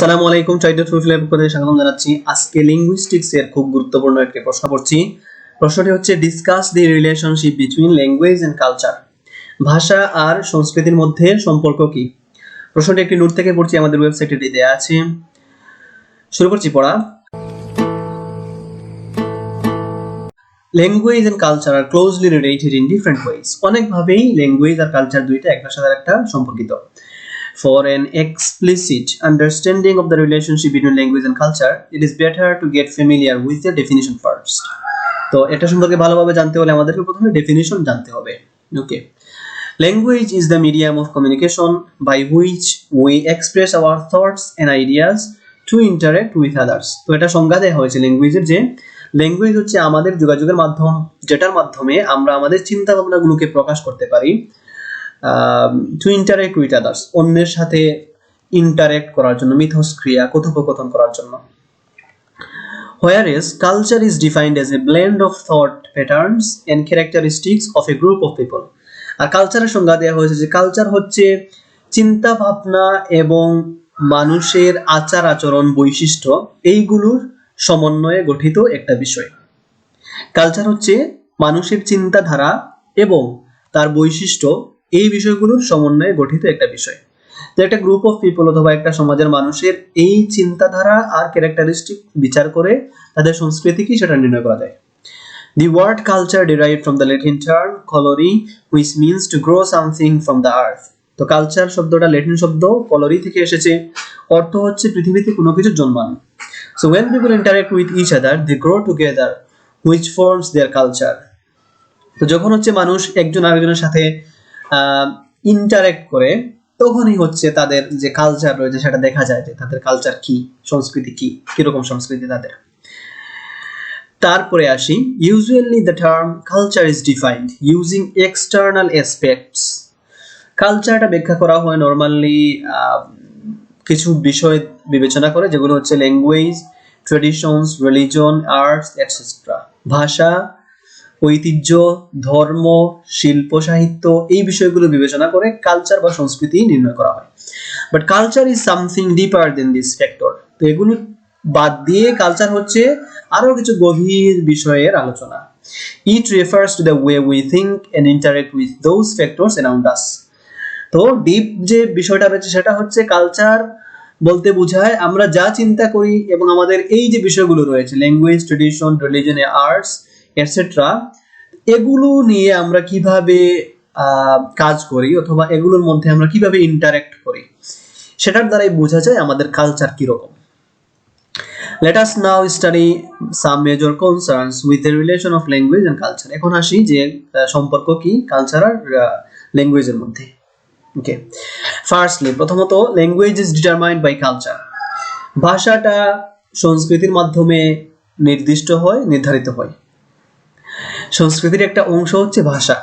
আসসালামু আলাইকুম, Try.Fulfill এর পক্ষ থেকে স্বাগতম জানাচ্ছি। আজকে লিঙ্গুইস্টিক্স এর খুব গুরুত্বপূর্ণ একটি প্রশ্ন পড়ছি। প্রশ্নটি হচ্ছে discuss the relationship between language and culture. ভাষা আর সংস্কৃতির মধ্যে সম্পর্ক কি? প্রশ্নটি একটি নোট থেকে পড়ছি, আমাদের ওয়েবসাইটে দেয়া আছে। শুরু করছি পড়া। Language and culture are closely related in different ways. অনেকভাবেই ল্যাঙ্গুয়েজ আর কালচার দুইটা একটার সাথে একটা সম্পর্কিত। For an explicit understanding of the relationship between language and culture, it is better to get familiar with the definition first. তো এটা সম্পর্কে ভালোভাবে জানতে হলে আমাদেরকে প্রথমে ডেফিনিশন জানতে হবে। ওকে, language is the medium of communication by which we express our thoughts and ideas to interact with others. তো এটা সংজ্ঞা দেওয়া হয়েছে ল্যাঙ্গুয়েজের, যে ল্যাঙ্গুয়েজ হচ্ছে আমাদের যোগাযোগের মাধ্যম, যেটার মাধ্যমে আমরা আমাদের চিন্তা ভাবনাগুলোকে প্রকাশ করতে পারি টু ইন্টারেক্ট উইথ আদার্স, অন্যের সাথে ইন্টারেক্ট করার জন্য, মিথস্ক্রিয়া, কথোপকথন করার জন্য। Whereas culture is defined as a blend of thought patterns and characteristics of a group of people. আর কালচারের সংজ্ঞা দেওয়া হয়েছে যে কালচার হচ্ছে চিন্তা ভাবনা এবং মানুষের আচার আচরণ, বৈশিষ্ট্য, এইগুলোর সমন্বয়ে গঠিত একটা বিষয়। কালচার হচ্ছে মানুষের চিন্তাধারা এবং তার বৈশিষ্ট্য, এই বিষয়গুলোর সমন্বয়ে গঠিত একটা বিষয়। তো একটা গ্রুপ অফ পিপল অথবা একটা সমাজের মানুষের এই চিন্তাধারা আর ক্যারেক্টারিস্টিক বিচার করে তাদের সংস্কৃতি কি সেটা নির্ণয় করা যায়। The word culture derived from the Latin term colori, which means to grow something from the earth. তো কালচার শব্দটা ল্যাটিন শব্দ কলোরি থেকে এসেছে, অর্থ হচ্ছে পৃথিবীতে কোনো কিছু জন্মানো। So when people interact with each other, they grow together, which forms their culture. তো যখন হচ্ছে মানুষ একজন আরেকজনের সাথে ইন্টারেক্ট করে, তখনই হচ্ছে তাদের যে কালচার রয়েছে সেটা দেখা যায়, যে তাদের কালচার কি, সংস্কৃতি কি, কিরকম সংস্কৃতি তাদের। তারপরে আসি, usually the term culture is defined using external aspects. কালচারটা ব্যাখ্যা করা হয় নরমালি কিছু বিষয় বিবেচনা করে, যেগুলো হচ্ছে language, traditions, religion, arts etcetera. ভাষা, ঐতিহ্য, ধর্ম, শিল্প, সাহিত্য, এই বিষয়গুলো বিবেচনা করে কালচার বা সংস্কৃতি নির্ণয় করা হয়। But culture is something deeper than this factor. তো এগুলো বাদ দিয়ে কালচার হচ্ছে আরো কিছু গভীর বিষয়ের আলোচনা। It refers to the way we think and interact with those factors around us. তো ডিপ যে বিষয়টা রয়েছে সেটা হচ্ছে কালচার বলতে বোঝায় আমরা যা চিন্তা করি এবং আমাদের এই যে বিষয়গুলো রয়েছে, language, tradition, religion, arts etcetera, এগুলো নিয়ে আমরা কিভাবে কাজ করি অথবা এগুলোর মধ্যে আমরা কিভাবে ইন্টারেক্ট করি, সেটার দ্বারাই বোঝা যায় আমাদের কালচার কিরকম। Let us now study some major concerns with the relation of language and culture. এখন আসি যে সম্পর্ক কি কালচার আর ল্যাঙ্গুয়েজের মধ্যে। ওকে, ফার্স্টলি প্রথমত, language is determined by culture. ভাষাটা সংস্কৃতির মাধ্যমে নির্দিষ্ট হয়, নির্ধারিত হয়। সংস্কৃতির একটা অংশ হচ্ছে ভাষা।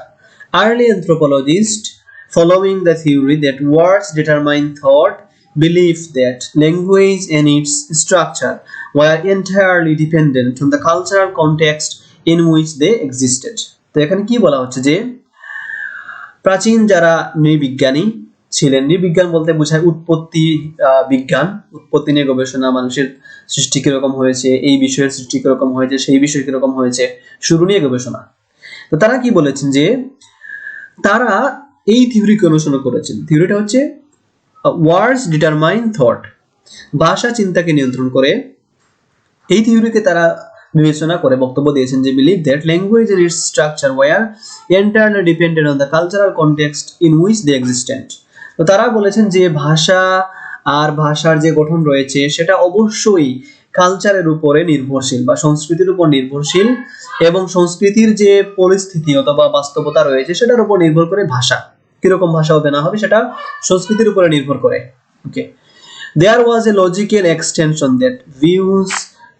Early anthropologists, following the theory that words determine thought, believed that language and its structure were entirely dependent on the cultural context in which they existed. তো এখানে কি বলা হচ্ছে যে প্রাচীন যারা নৃবিজ্ঞানী ছিলেন, নৃবিজ্ঞান বলতে বোঝায় উৎপত্তি বিজ্ঞান, উৎপত্তি নিয়ে গবেষণা, মানুষের সৃষ্টি কিরকম হয়েছে, এই বিষয়ের সৃষ্টি কিরকম হয়েছে, সেই বিষয় কিরকম হয়েছে, শুরু নিয়ে গবেষণা। তো তারা কি বলেছেন যে তারা এই থিওরিকে অনুসরণ করেছেন। থিওরিটা হচ্ছে ওয়ার্ডস ডিটারমাইন থট, ভাষা চিন্তাকে নিয়ন্ত্রণ করে। এই থিওরিকে তারা বিবেচনা করে বক্তব্য দিয়েছেন যে believe that language and its structure were entirely dependent on the cultural context in which they existent. তো তারা বলেছেন যে ভাষা আর ভাষার যে গঠন রয়েছে সেটা অবশ্যই কালচারের উপরে নির্ভরশীল বা সংস্কৃতির উপর নির্ভরশীল, এবং সংস্কৃতির যে পরিস্থিতি অথবা বাস্তবতা রয়েছে সেটার উপর নির্ভর করে ভাষা কিরকম ভাষা হবে না হবে সেটা সংস্কৃতির উপরে নির্ভর করে। ওকে, there was a logical extension that views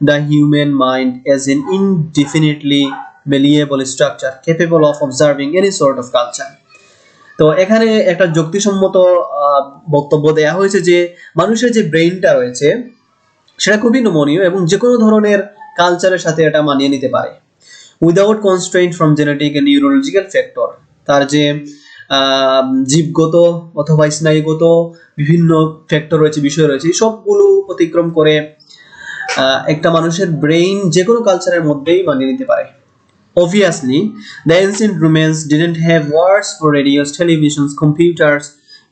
the human mind as an indefinitely malleable structure capable of observing any sort of culture. তো এখানে একটা যুক্তিসম্মত বক্তব্য দেয়া হয়েছে যে মানুষের যে ব্রেইনটা রয়েছে সেটা খুবই নমনীয় এবং যে কোনো ধরনের কালচারের সাথে এটা মানিয়ে নিতে পারে without constraint from genetic and neurological factor. তার যে জীবগত অথবা স্নায়ুগত বিভিন্ন ফ্যাক্টর রয়েছে, বিষয় রয়েছে, সবগুলো অতিক্রম করে একটা মানুষের ব্রেইন যে কোনো কালচারের মধ্যেই মানিয়ে নিতে পারে। Obviously, the ancient Romans didn't have words for radios, televisions, computers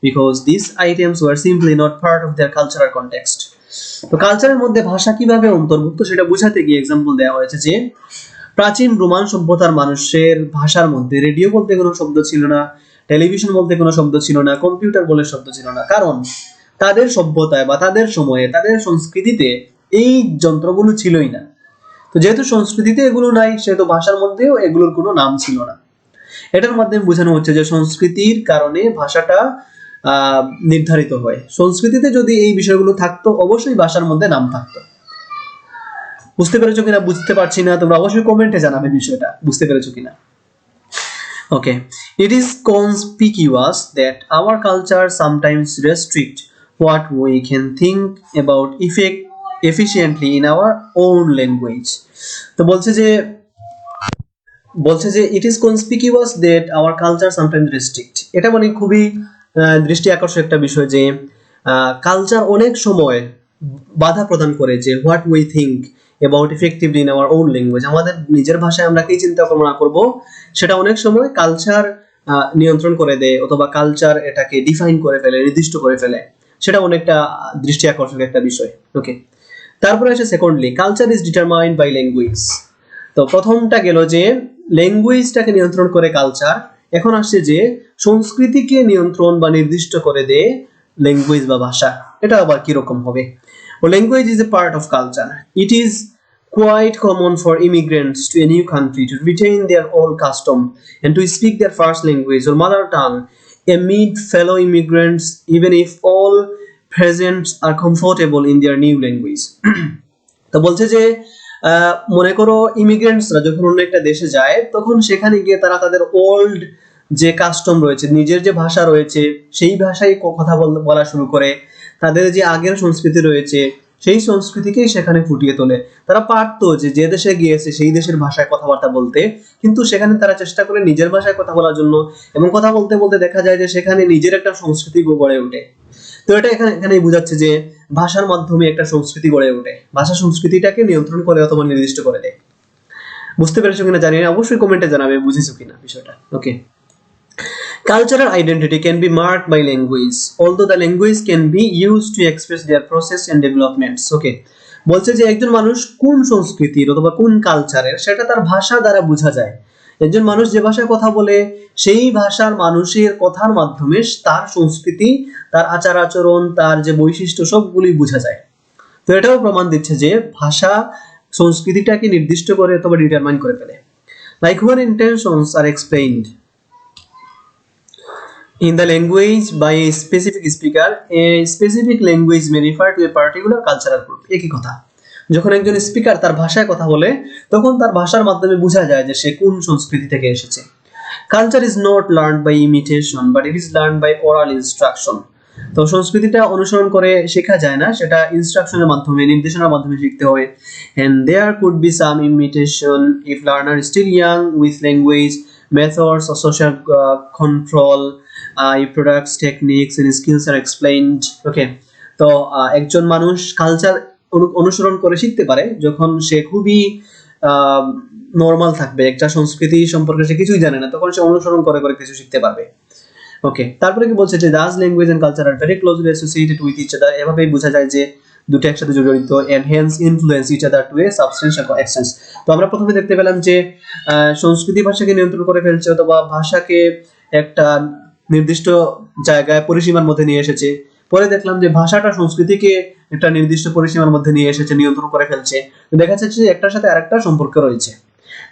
because these items were simply not part of their cultural context. তো কালচারের মধ্যে ভাষা কিভাবে অন্তর্ভুক্ত সেটা বোঝাতে গিয়ে এক্সাম্পল দেওয়া হয়েছে যে প্রাচীন রোমান সভ্যতার মানুষের ভাষার মধ্যে রেডিও বলতে কোনো শব্দ ছিল না, টেলিভিশন বলতে কোনো শব্দ ছিল না, কম্পিউটার বলে শব্দ ছিল না, কারণ তাদের সভ্যতায় বা তাদের সময়ে তাদের সংস্কৃতিতে এই যন্ত্রগুলো ছিলই না। তো যেহেতু সংস্কৃতিতে এগুলো নাই, সেহেতু ভাষার মধ্যেও এগুলোর কোনো নাম ছিল না। এটার মাধ্যমে বোঝানো হচ্ছে যে সংস্কৃতির কারণে ভাষাটা নির্ধারিত হয়। সংস্কৃতিতে যদি এই বিষয়গুলো থাকতো, অবশ্যই ভাষার মধ্যে নাম থাকতো। বুঝতে পেরেছো কিনা বুঝতে পারছি না, তোমরা অবশ্যই কমেন্টে জানাবে বিষয়টা বুঝতে পেরেছো কিনা। Okay, it is conspicuous that our culture sometimes restrict what we can think about efficiently in our own language. তো বলছে যে it is conspicuous that our culture sometimes restrict, এটা মানে খুবই দৃষ্টি আকর্ষক একটা বিষয় যে কালচার অনেক সময় বাধা প্রদান করে যে what we think about effectively in our own language, আমাদের নিজের ভাষায় আমরা কি চিন্তা ভাবনা করব সেটা অনেক সময় কালচার নিয়ন্ত্রণ করে দেয়, অথবা কালচার এটাকে ডিফাইন করে ফেলে, নির্দিষ্ট করে ফেলে। সেটা অনেকটা দৃষ্টি আকর্ষক একটা বিষয়। ওকে, তারপরে আছে secondly, culture is determined by language. তো প্রথমটা গেল যে ল্যাঙ্গুয়েজটাকে নিয়ন্ত্রণ করে কালচার, এখন আসছে যে সংস্কৃতিকে নিয়ন্ত্রণ বা নির্দিষ্ট করে দেয় ল্যাঙ্গুয়েজ বা ভাষা। এটা আবার কি রকম হবে? Language is a part of culture. It is quite common for immigrants to a new country to retain their old custom and to speak their first language or mother tongue amid fellow immigrants, even if all present are comfortable in their new language. তো বলছে যে মনে করো ইমিগ্রেন্টসরা যখন অন্য একটা দেশে যায়, তখন সেখানে গিয়ে তারা তাদের ওল্ড যে কাস্টম রয়েছে, নিজের যে ভাষা রয়েছে, সেই ভাষায় কথা বলা শুরু করে। তাদের যে আগের সংস্কৃতি রয়েছে, সেই সংস্কৃতিকেই সেখানে ফুটিয়ে তোলে। তারা পারতো যে দেশে গিয়েছে সেই দেশের ভাষায় কথাবার্তা বলতে, কিন্তু সেখানে তারা চেষ্টা করে নিজের ভাষায় কথা বলার জন্য, এবং কথা বলতে বলতে দেখা যায় যে সেখানে নিজের একটা সংস্কৃতি গড়ে ওঠে। তো এটা এখানেই বোঝাচ্ছে যে ভাষার মাধ্যমে একটা সংস্কৃতি গড়ে ওঠে, ভাষা সংস্কৃতিটাকে নিয়ন্ত্রণ করে অথবা নির্দিষ্ট করে দেয়। বুঝতে পেরেছো কিনা জানি না, অবশ্যই কমেন্টে জানাবে বুঝেছো কিনা বিষয়টা। ওকে, cultural identity can be marked by language, although the language can be used to express their process and developments. Okay, বলছে যে একজন মানুষ কোন সংস্কৃতির অথবা কোন কালচারের সেটা তার ভাষা দ্বারা বোঝা যায়। একজন মানুষ যে ভাষায় কথা বলে, সেই ভাষার মানুষের কথার মাধ্যমে তার সংস্কৃতি, তার আচার আচরণ, তার যে বৈশিষ্ট্য সবগুলি বোঝা যায়। তো এটাও প্রমাণ দিচ্ছে যে ভাষা সংস্কৃতিটাকে নির্দিষ্ট করে অথবা ডিটারমাইন করে ফেলে। Like when intentions are explained in the language by a specific speaker, a specific language may refer to a particular cultural group. একই কথা, যখন একজন স্পিকার তার ভাষায় কথা বলে, তখন তার ভাষার মাধ্যমে বোঝা যায় যে সে কোন সংস্কৃতি থেকে এসেছে। Culture is not learned by imitation, but it is learned by oral instruction. তো সংস্কৃতিটা অনুসরণ করে শেখা যায় না, সেটা ইনস্ট্রাকশনের মাধ্যমে, নির্দেশনার মাধ্যমে শিখতে হয়। and there could be some imitation if learner is still young with language methods or social control, products, techniques and skills are explained. Okay, তো একজন মানুষ কালচার অনুসরণ করে শিখতে পারে যখন সে খুবই নরমাল থাকবে, একটা সংস্কৃতি সম্পর্কে সে কিছুই জানে না, তখন সে অনুসরণ করে করে কিছু শিখতে পারবে। ওকে, তারপরে কি বলছে যে thus language and culture are very closely associated with each other. এভাবেই বোঝা যায় যে দুটো একসাথে জড়িত, and hence influence each other to a substantial extent. তো আমরা প্রথমে দেখতে পেলাম যে সংস্কৃতি ভাষাকে নিয়ন্ত্রণ করে ফেলছে, অথবা ভাষাকে একটা নির্দিষ্ট জায়গায় পরিসীমার মধ্যে নিয়ে এসেছে। পরে দেখলাম যে ভাষাটা সংস্কৃতিকে একটা নির্দিষ্ট পরিসীমার মধ্যে নিয়ে এসেছে, নিয়ন্ত্রণ করে ফেলছে। তো দেখা যাচ্ছে যে একটার সাথে আরেকটা সম্পর্ক রয়েছে।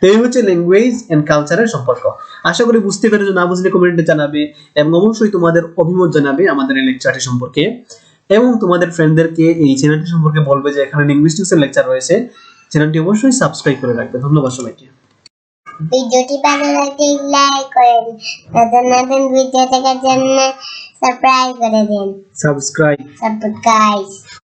তো এই হচ্ছে ল্যাঙ্গুয়েজ এন্ড কালচারের সম্পর্ক। আশা করি বুঝতে পেরেছো, না বুঝলে কমেন্টে জানাবে, এবং অবশ্যই তোমাদের অভিমত জানাবে আমাদের এই লেকচারটি সম্পর্কে, এবং তোমাদের ফ্রেন্ডদেরকে এই চ্যানেলটি সম্পর্কে বলবে যে এখানে লিঙ্গুইস্টিক্স এর লেকচার রয়েছে। চ্যানেলটি অবশ্যই সাবস্ক্রাইব করে রাখবে। ধন্যবাদ সবাইকে। ভিডিওটি ভালো লাগলে লাইক করেন, নতুন নতুন ভিডিও দেখার জন্য সাবস্ক্রাইব করে দিন। সাবস্ক্রাইব।